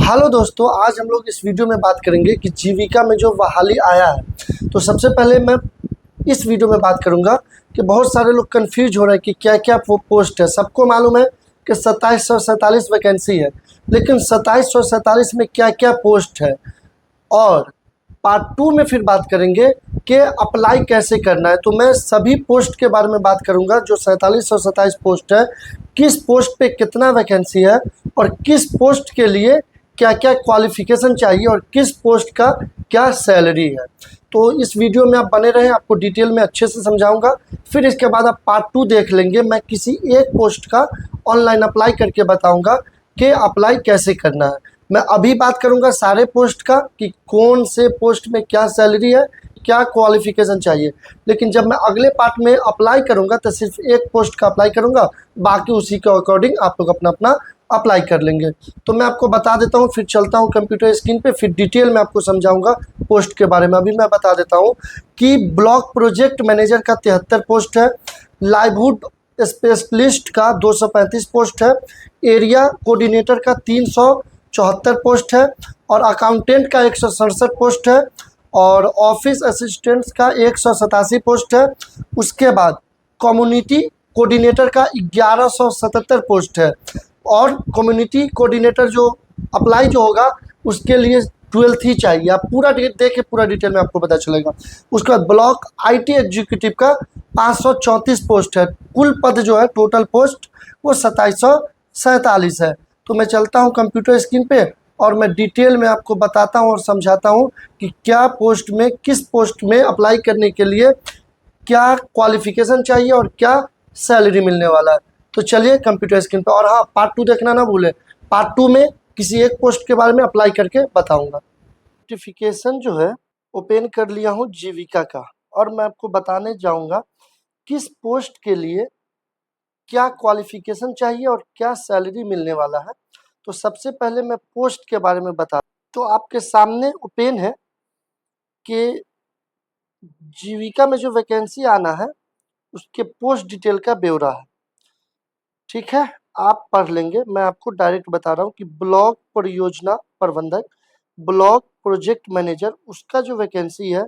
Hello दोस्तों, आज हम लोग इस वीडियो में बात करेंगे कि जीविका में जो बहाली आया है। तो सबसे पहले मैं इस वीडियो में बात करूंगा कि बहुत सारे लोग कंफ्यूज हो रहे हैं कि क्या क्या पोस्ट है। सबको मालूम है कि 2747 वैकेंसी है, लेकिन 2747 में क्या क्या पोस्ट है। और पार्ट 2 में फिर बात करेंगे कि अप्लाई कैसे करना है। तो मैं सभी पोस्ट के बारे में बात करूंगा, जो 4727 पोस्ट है, किस पोस्ट पे कितना वैकेंसी है और किस पोस्ट के लिए क्या क्या क्वालिफिकेशन चाहिए और किस पोस्ट का क्या सैलरी है। तो इस वीडियो में आप बने रहें, आपको डिटेल में अच्छे से समझाऊंगा। फिर इसके बाद आप पार्ट 2 देख लेंगे, मैं किसी एक पोस्ट का ऑनलाइन अप्लाई करके बताऊंगा कि अप्लाई कैसे करना है। मैं अभी बात करूंगा सारे पोस्ट का कि कौन से पोस्ट में क्या सैलरी है, क्या क्वालिफिकेशन चाहिए। लेकिन जब मैं अगले पार्ट में अप्लाई करूंगा तो सिर्फ एक पोस्ट का अप्लाई करूंगा, बाकी उसी के अकॉर्डिंग आप लोग अपना अपना अप्लाई कर लेंगे। तो मैं आपको बता देता हूँ, फिर चलता हूँ कंप्यूटर स्क्रीन पे, फिर डिटेल में आपको समझाऊंगा पोस्ट के बारे में। अभी मैं बता देता हूँ कि ब्लॉक प्रोजेक्ट मैनेजर का 73 पोस्ट है, लाइवहुड स्पेशलिस्ट का 235 पोस्ट है, एरिया कोऑर्डिनेटर का 374 पोस्ट है, और अकाउंटेंट का 167 पोस्ट है, और ऑफिस असिस्टेंट्स का 187 पोस्ट है। उसके बाद कम्युनिटी कोऑर्डिनेटर का 1177 पोस्ट है, और कम्युनिटी कोऑर्डिनेटर जो अप्लाई जो होगा उसके लिए 12th ही चाहिए। आप पूरा देख के पूरा डिटेल में आपको पता चलेगा। उसके बाद ब्लॉक आईटी एग्जीक्यूटिव का 534 पोस्ट है। कुल पद जो है टोटल पोस्ट वो 2747 है। तो मैं चलता हूँ कंप्यूटर स्क्रीन पे और मैं डिटेल में आपको बताता हूँ और समझाता हूँ कि क्या पोस्ट में, किस पोस्ट में अप्लाई करने के लिए क्या क्वालिफिकेशन चाहिए और क्या सैलरी मिलने वाला है। तो चलिए कंप्यूटर स्क्रीन पर। और हाँ, पार्ट 2 देखना ना भूलें, पार्ट 2 में किसी एक पोस्ट के बारे में अप्लाई करके बताऊंगा। नोटिफिकेशन जो है ओपन कर लिया हूँ जीविका का, और मैं आपको बताने जाऊंगा किस पोस्ट के लिए क्या क्वालिफिकेशन चाहिए और क्या सैलरी मिलने वाला है। तो सबसे पहले मैं पोस्ट के बारे में बता, तो आपके सामने ओपन है कि जीविका में जो वैकेंसी आना है उसके पोस्ट डिटेल का ब्यौरा है। ठीक है, आप पढ़ लेंगे, मैं आपको डायरेक्ट बता रहा हूँ कि ब्लॉक परियोजना प्रबंधक, ब्लॉक प्रोजेक्ट मैनेजर, उसका जो वैकेंसी है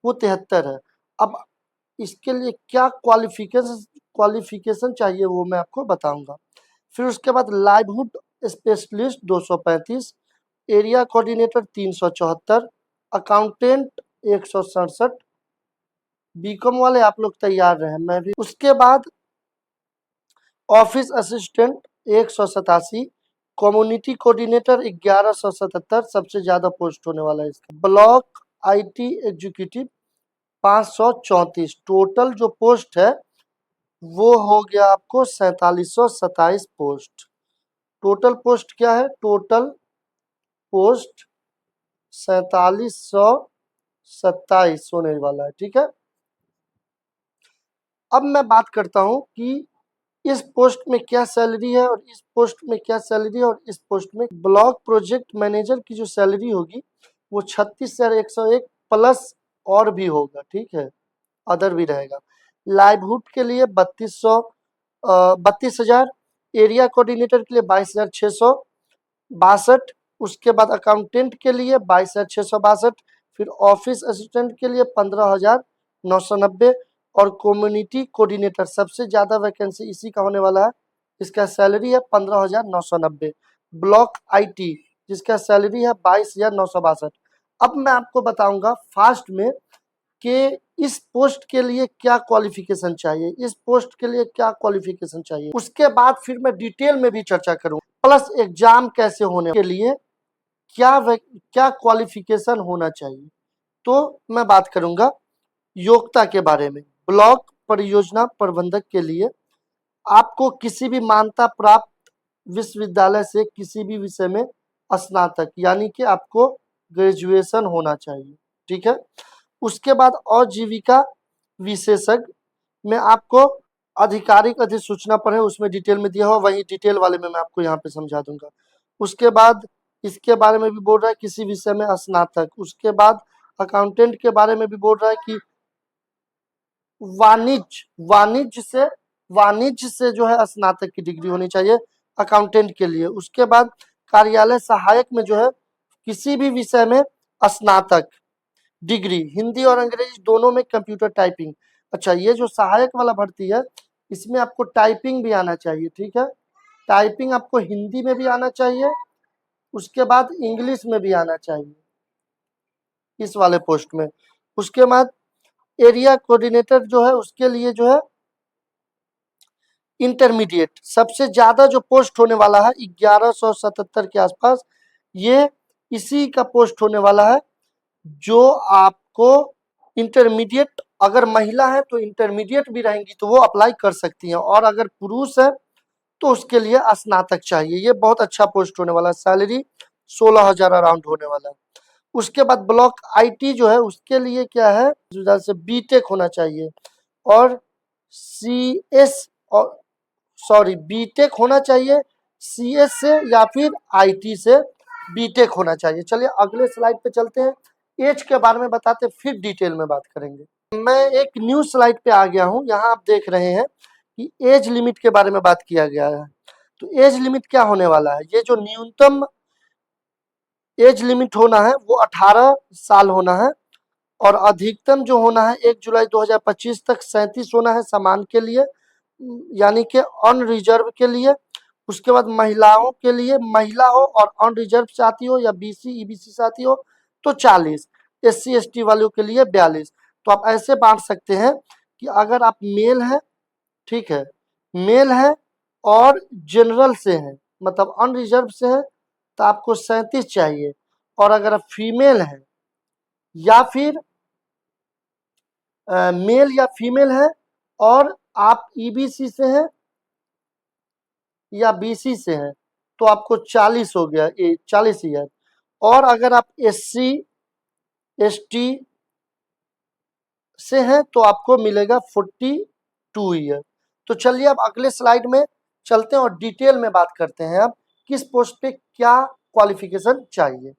वो 73 है। अब इसके लिए क्या क्वालिफिकेशन चाहिए वो मैं आपको बताऊंगा। फिर उसके बाद livelihood specialist 235, area coordinator 374, accountant 167। BCom वाले आप लोग तैयार रहे, मैं भी। उसके बाद ऑफिस असिस्टेंट 187, कम्युनिटी कोऑर्डिनेटर 1177, सबसे ज्यादा पोस्ट होने वाला है इसका। Block IT executive 534। टोटल जो पोस्ट है वो हो गया आपको 4727 पोस्ट। टोटल पोस्ट क्या है? टोटल पोस्ट 4727 होने वाला है। ठीक है, अब मैं बात करता हूं कि इस पोस्ट में क्या सैलरी है और इस पोस्ट में क्या सैलरी है। और इस पोस्ट में ब्लॉक प्रोजेक्ट मैनेजर की जो सैलरी होगी वो 36,101 प्लस और भी होगा। ठीक है, अदर भी रहेगा। लाइवहुड के लिए 32,000, एरिया कोऑर्डिनेटर के लिए 22,662। उसके बाद अकाउंटेंट के लिए 22,662। फिर ऑफिस असिस्टेंट के लिए 15,990, और कम्युनिटी कोऑर्डिनेटर सबसे ज्यादा वैकेंसी इसी का होने वाला है। इसका सैलरी है 15,990। ब्लॉक आईटी जिसका सैलरी है 22,962। अब मैं आपको बताऊंगा फास्ट में कि इस पोस्ट के लिए क्या क्वालिफिकेशन चाहिए, इस पोस्ट के लिए क्या क्वालिफिकेशन चाहिए। उसके बाद फिर मैं डिटेल में भी चर्चा करूंगा, प्लस एग्जाम कैसे होने के लिए क्या क्वालिफिकेशन होना चाहिए। तो मैं बात करूंगा योग्यता के बारे में। ब्लॉक परियोजना प्रबंधक के लिए आपको किसी भी मान्यता प्राप्त विश्वविद्यालय से किसी भी विषय में स्नातक यानी कि आपको ग्रेजुएशन होना चाहिए। ठीक है, उसके बाद आजीविका विशेषज्ञ में आपको आधिकारिक अधिसूचना पर है, उसमें डिटेल में दिया हुआ, वही डिटेल वाले में मैं आपको यहाँ पे समझा दूंगा। उसके बाद इसके बारे में भी बोल रहा है किसी विषय में स्नातक। उसके बाद अकाउंटेंट के बारे में भी बोल रहा है कि वाणिज्य से जो है स्नातक की डिग्री होनी चाहिए अकाउंटेंट के लिए। उसके बाद कार्यालय सहायक में जो है किसी भी विषय में स्नातक डिग्री, हिंदी और अंग्रेजी दोनों में कंप्यूटर टाइपिंग। अच्छा, ये जो सहायक वाला भर्ती है इसमें आपको टाइपिंग भी आना चाहिए, ठीक है। टाइपिंग आपको हिंदी में भी आना चाहिए, उसके बाद इंग्लिश में भी आना चाहिए इस वाले पोस्ट में। उसके बाद एरिया कोऑर्डिनेटर जो है उसके लिए जो है इंटरमीडिएट, सबसे ज्यादा जो पोस्ट होने वाला है 1177 के आसपास, ये इसी का पोस्ट होने वाला है जो आपको इंटरमीडिएट, अगर महिला है तो इंटरमीडिएट भी रहेंगी तो वो अप्लाई कर सकती हैं, और अगर पुरुष है तो उसके लिए स्नातक चाहिए। ये बहुत अच्छा पोस्ट होने वाला है, सैलरी 16,000 अराउंड होने वाला है। उसके बाद ब्लॉक आईटी जो है उसके लिए क्या है, जैसे बीटेक होना चाहिए और सीएस और सॉरी बीटेक होना चाहिए, सीएस से या फिर आईटी से बीटेक होना चाहिए। चलिए अगले स्लाइड पे चलते हैं, एज के बारे में बताते फिर डिटेल में बात करेंगे। मैं एक न्यू स्लाइड पे आ गया हूँ, यहाँ आप देख रहे हैं कि एज लिमिट के बारे में बात किया गया है। तो एज लिमिट क्या होने वाला है, ये जो न्यूनतम एज लिमिट होना है वो 18 साल होना है, और अधिकतम जो होना है 1 जुलाई 2025 तक 37 होना है सामान्य के लिए, यानी कि अनरिजर्व के लिए। उसके बाद महिलाओं के लिए, महिला हो और अनरिजर्व साथी हो या बीसी ईबीसी साथी हो तो 40, एससी एसटी वालों के लिए 42। तो आप ऐसे बांट सकते हैं कि अगर आप मेल हैं, ठीक है, मेल है और जनरल से हैं, मतलब अनरिजर्व से हैं, तो आपको 37 चाहिए, और अगर आप फीमेल हैं या फिर मेल या फीमेल है और आप ईबीसी से हैं या बीसी से हैं तो आपको 40 हो गया, 40 ईयर। और अगर आप एससी एसटी से हैं तो आपको मिलेगा 42 ईयर। तो चलिए अब अगले स्लाइड में चलते हैं और डिटेल में बात करते हैं अब किस पोस्ट पे क्या क्वालिफिकेशन चाहिए।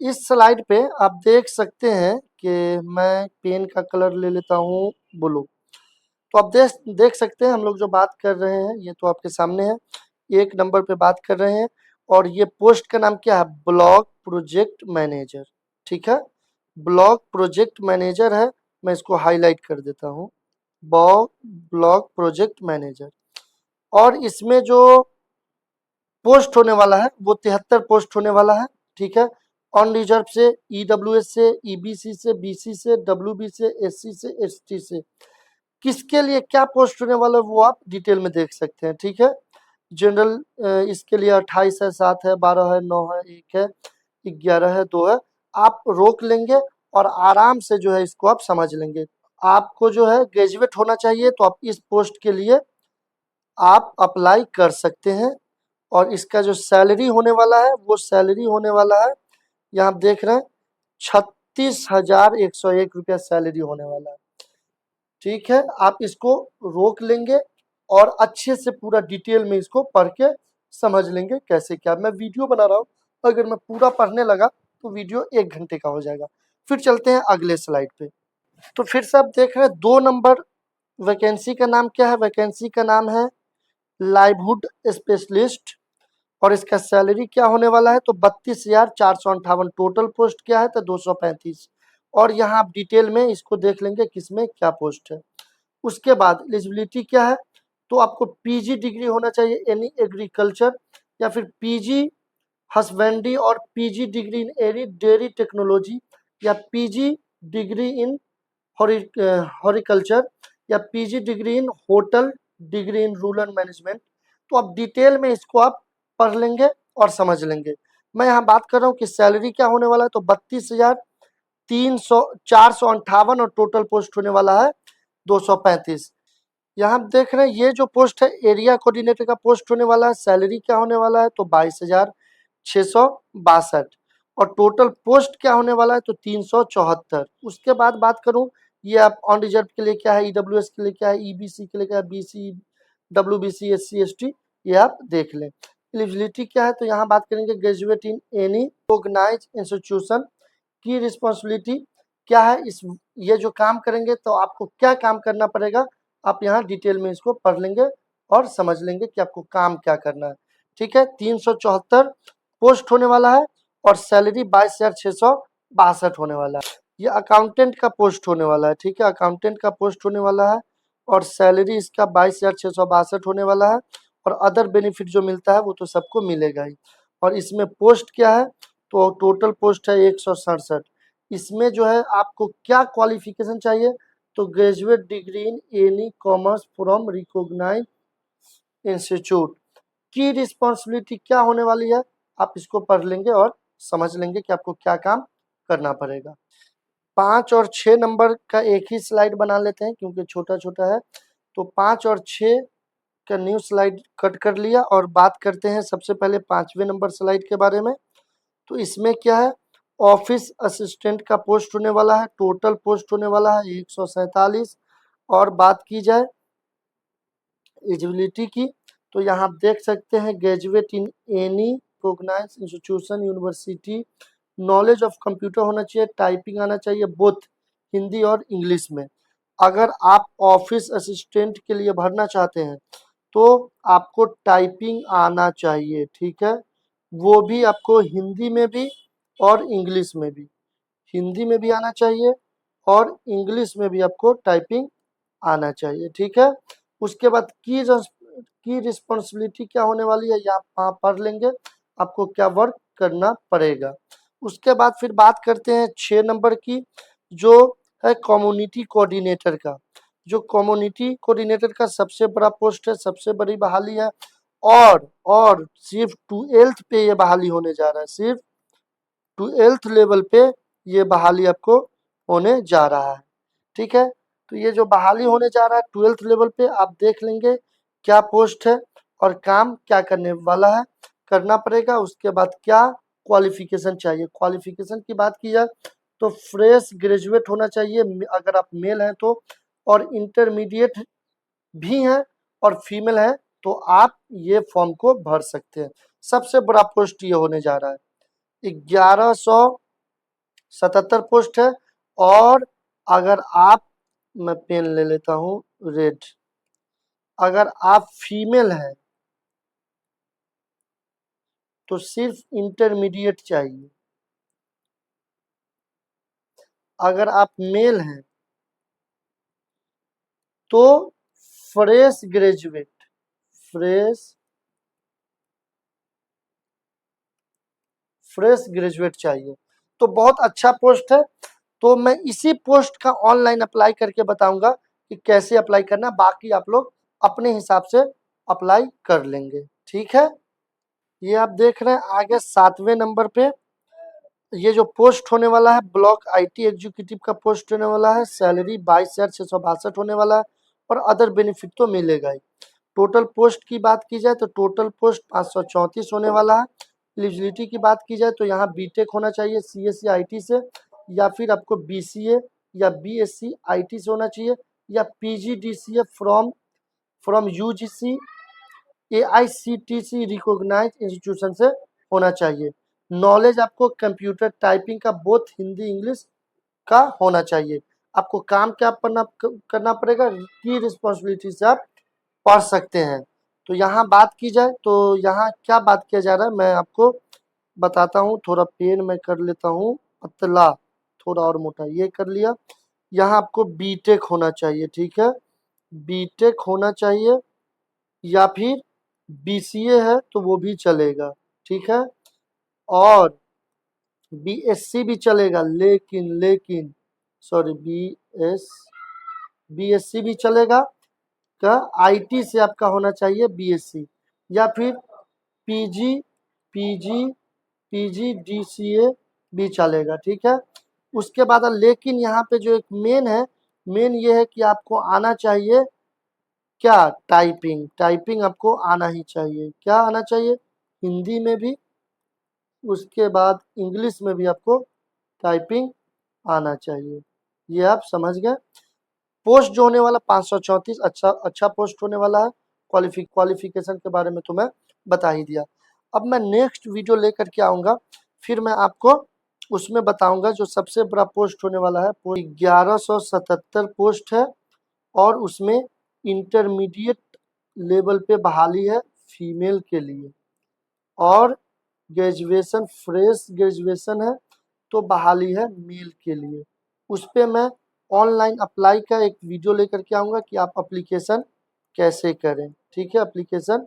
इस स्लाइड पे आप देख सकते हैं कि मैं पेन का कलर ले लेता हूँ ब्लू। तो आप देख सकते हैं हम लोग जो बात कर रहे हैं ये तो आपके सामने है, 1 नंबर पे बात कर रहे हैं, और ये पोस्ट का नाम क्या है, ब्लॉक प्रोजेक्ट मैनेजर, ठीक है। ब्लॉक प्रोजेक्ट मैनेजर है, मैं इसको हाईलाइट कर देता हूँ, ब्लॉक प्रोजेक्ट मैनेजर। और इसमें जो पोस्ट होने वाला है वो 73 पोस्ट होने वाला है, ठीक है। ऑन रिजर्व से, ईडब्ल्यूएस से, ईबीसी से, बीसी से, डब्ल्यूबी से, एससी से, एसटी से, किसके लिए क्या पोस्ट होने वाला है वो आप डिटेल में देख सकते हैं, ठीक है। जनरल इसके लिए 28 है, 7 है, 12 है, 9 है, 1 है, 11 है, 2 है। आप रोक लेंगे और आराम से जो है इसको आप समझ लेंगे। आपको जो है ग्रेजुएट होना चाहिए तो आप इस पोस्ट के लिए आप अप्लाई कर सकते हैं, और इसका जो सैलरी होने वाला है वो सैलरी होने वाला है, यहाँ आप देख रहे हैं 36,101 रुपया सैलरी होने वाला है, ठीक है। आप इसको रोक लेंगे और अच्छे से पूरा डिटेल में इसको पढ़ के समझ लेंगे कैसे क्या। मैं वीडियो बना रहा हूँ, अगर मैं पूरा पढ़ने लगा तो वीडियो 1 घंटे का हो जाएगा। फिर चलते हैं अगले स्लाइड पे। तो फिर से आप देख रहे हैं 2 नंबर वैकेंसी का नाम क्या है, वैकेंसी का नाम है लाइवहुड स्पेशलिस्ट, और इसका सैलरी क्या होने वाला है तो 32,458। टोटल पोस्ट क्या है तो 235, और यहाँ आप डिटेल में इसको देख लेंगे किसमें क्या पोस्ट है। उसके बाद एलिजिबिलिटी क्या है तो आपको पीजी डिग्री होना चाहिए एनी एग्रीकल्चर, या फिर पीजी हस्बेंड्री और PG degree in any dairy technology, या पीजी डिग्री इन हॉर्टिकल्चर, या PG degree in hotel, degree in rural management. तो आप डिटेल में इसको आप पढ़ लेंगे और समझ लेंगे। मैं यहाँ बात कर रहा हूँ कि सैलरी क्या होने वाला है तो 32,458, और टोटल पोस्ट होने वाला है 235। यहाँ आप देख रहे हैं ये जो पोस्ट है एरिया कोऑर्डिनेटर का पोस्ट होने वाला है, सैलरी क्या होने वाला है तो 22,662, और टोटल पोस्ट क्या होने वाला है तो 374। उसके बाद बात करूं ये आप ऑन रिजर्व के लिए क्या है, ईडब्ल्यूएस के लिए क्या है, ईबीसी के लिए क्या है, बीसी डब्ल्यूबीसी एससी एसटी, ये आप देख लें। एलिजिबिलिटी क्या है तो यहाँ बात करेंगे graduate in any organise institution की रिस्पॉन्सिबिलिटी क्या है, इस ये जो काम करेंगे तो आपको क्या काम करना पड़ेगा, आप यहाँ डिटेल में इसको पढ़ लेंगे और समझ लेंगे कि आपको काम क्या करना है, ठीक है। 374 पोस्ट होने वाला है और सैलरी 22,662 होने वाला है। ये अकाउंटेंट का पोस्ट होने वाला है, ठीक है, अकाउंटेंट का पोस्ट होने वाला है और सैलरी इसका 22,662 होने वाला है और अदर बेनिफिट जो मिलता है वो तो सबको मिलेगा ही। और इसमें पोस्ट क्या है, तो टोटल पोस्ट है 167। इसमें जो है आपको क्या क्वालिफिकेशन चाहिए, तो graduate degree in any commerce from recognised institute. की रिस्पॉन्सिबिलिटी क्या होने वाली है, आप इसको पढ़ लेंगे और समझ लेंगे कि आपको क्या काम करना पड़ेगा। 5 और 6 नंबर का एक ही स्लाइड बना लेते हैं क्योंकि छोटा छोटा है, तो 5 और 6 का न्यू स्लाइड कट कर लिया और बात करते हैं सबसे पहले 5वें नंबर स्लाइड के बारे में। तो इसमें क्या है, ऑफिस असिस्टेंट का पोस्ट होने वाला है, टोटल पोस्ट होने वाला है 147। और बात की जाए एलिजिबिलिटी की, तो यहाँ आप देख सकते हैं graduate in any recognised institution university, knowledge of computer होना चाहिए, टाइपिंग आना चाहिए बोथ हिंदी और इंग्लिश में। अगर आप ऑफिस असिस्टेंट के लिए भरना चाहते हैं तो आपको टाइपिंग आना चाहिए, ठीक है, वो भी आपको हिंदी में भी और इंग्लिश में भी, हिंदी में भी आना चाहिए और इंग्लिश में भी आपको टाइपिंग आना चाहिए, ठीक है। उसके बाद की रिस्पॉन्सिबिलिटी क्या होने वाली है, यहाँ पढ़ लेंगे आपको क्या वर्क करना पड़ेगा। उसके बाद फिर बात करते हैं 6 नंबर की, जो है कम्युनिटी कोऑर्डिनेटर का। जो कम्युनिटी कोऑर्डिनेटर का सबसे बड़ा पोस्ट है, सबसे बड़ी बहाली है और सिर्फ 12th पे ये बहाली होने जा रहा है, सिर्फ 12th लेवल पे ये बहाली आपको होने जा रहा है, ठीक है। तो ये जो बहाली होने जा रहा है 12th लेवल पे, आप देख लेंगे क्या पोस्ट है और काम क्या करने वाला है, करना पड़ेगा। उसके बाद क्या क्वालिफिकेशन चाहिए, क्वालिफिकेशन की बात की जाए तो फ्रेश ग्रेजुएट होना चाहिए अगर आप मेल हैं तो, और इंटरमीडिएट भी हैं और फीमेल हैं तो आप ये फॉर्म को भर सकते हैं। सबसे बड़ा पोस्ट ये होने जा रहा है, 1177 पोस्ट है। और अगर आप, मैं पेन ले लेता हूँ रेड, अगर आप फीमेल हैं तो सिर्फ इंटरमीडिएट चाहिए, अगर आप मेल हैं तो फ्रेश ग्रेजुएट, फ्रेश ग्रेजुएट चाहिए। तो बहुत अच्छा पोस्ट है, तो मैं इसी पोस्ट का ऑनलाइन अप्लाई करके बताऊंगा कि कैसे अप्लाई करना, बाकी आप लोग अपने हिसाब से अप्लाई कर लेंगे, ठीक है। ये आप देख रहे हैं आगे 7वें नंबर पे ये जो पोस्ट होने वाला है ब्लॉक आईटी एग्जीक्यूटिव का पोस्ट होने वाला है, सैलरी 22,662 होने वाला है और अदर बेनिफिट तो मिलेगा ही। टोटल पोस्ट की बात की जाए तो टोटल पोस्ट 534 होने वाला है। एलिजिबिलिटी की बात की जाए तो यहाँ बीटेक होना चाहिए सीएससी आईटी से, या फिर आपको बीसीए या बीएससी आईटी से होना चाहिए, या PGDCA from UGC AICTE recognised institution से होना चाहिए। नॉलेज आपको कंप्यूटर टाइपिंग का बोथ हिंदी इंग्लिश का होना चाहिए। आपको काम क्या करना पड़ेगा, की रिस्पॉन्सिबिलिटी से आप पढ़ सकते हैं। तो यहाँ बात की जाए तो यहाँ क्या बात किया जा रहा है मैं आपको बताता हूँ, थोड़ा पेन मैं कर लेता हूँ पतला, थोड़ा और मोटा, ये कर लिया। यहाँ आपको बीटेक होना चाहिए, ठीक है, बीटेक होना चाहिए, या फिर बीसीए है तो वो भी चलेगा, ठीक है, और बीएससी भी चलेगा, लेकिन सॉरी बीएससी भी चलेगा, का आईटी से आपका होना चाहिए बीएससी, या फिर पीजी पीजी पीजीडीसीए भी चलेगा, ठीक है। उसके बाद लेकिन यहाँ पे जो एक मेन ये है कि आपको आना चाहिए क्या, टाइपिंग आपको आना ही चाहिए। क्या आना चाहिए, हिंदी में भी, उसके बाद इंग्लिश में भी आपको टाइपिंग आना चाहिए। ये आप समझ गए। पोस्ट जो होने वाला 534 अच्छा पोस्ट होने वाला है। क्वालिफिकेशन के बारे में तो मैं बता ही दिया। अब मैं नेक्स्ट वीडियो लेकर के आऊँगा, फिर मैं आपको उसमें बताऊंगा जो सबसे बड़ा पोस्ट होने वाला है, 1177 पोस्ट है और उसमें इंटरमीडिएट लेवल पे बहाली है फीमेल के लिए, और ग्रेजुएशन, फ्रेश ग्रेजुएशन है तो बहाली है मेल के लिए। उस पर मैं ऑनलाइन अप्लाई का एक वीडियो लेकर के आऊँगा कि आप अप्लीकेशन कैसे करें। ठीक है, अप्लीकेशन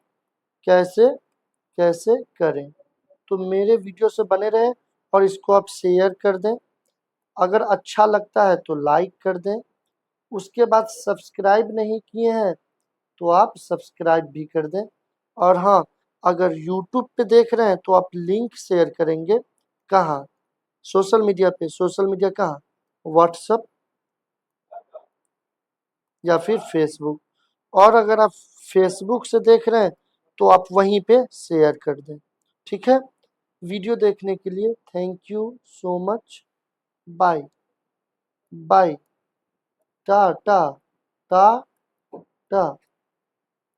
कैसे कैसे करें। तो मेरे वीडियो से बने रहें और इसको आप शेयर कर दें। अगर अच्छा लगता है तो लाइक कर दें। उसके बाद सब्सक्राइब नहीं किए हैं तो आप सब्सक्राइब भी कर दें। और हाँ, अगर यूट्यूब पे देख रहे हैं तो आप लिंक शेयर करेंगे कहाँ? सोशल मीडिया पे। सोशल मीडिया कहाँ? व्हाट्सएप या फिर फेसबुक। और अगर आप फेसबुक से देख रहे हैं तो आप वहीं पे शेयर कर दें। ठीक है, वीडियो देखने के लिए thank you so much. Bye bye, tata tata,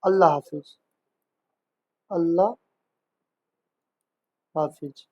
अल्लाह हाफिज, अल्लाह हाफिज।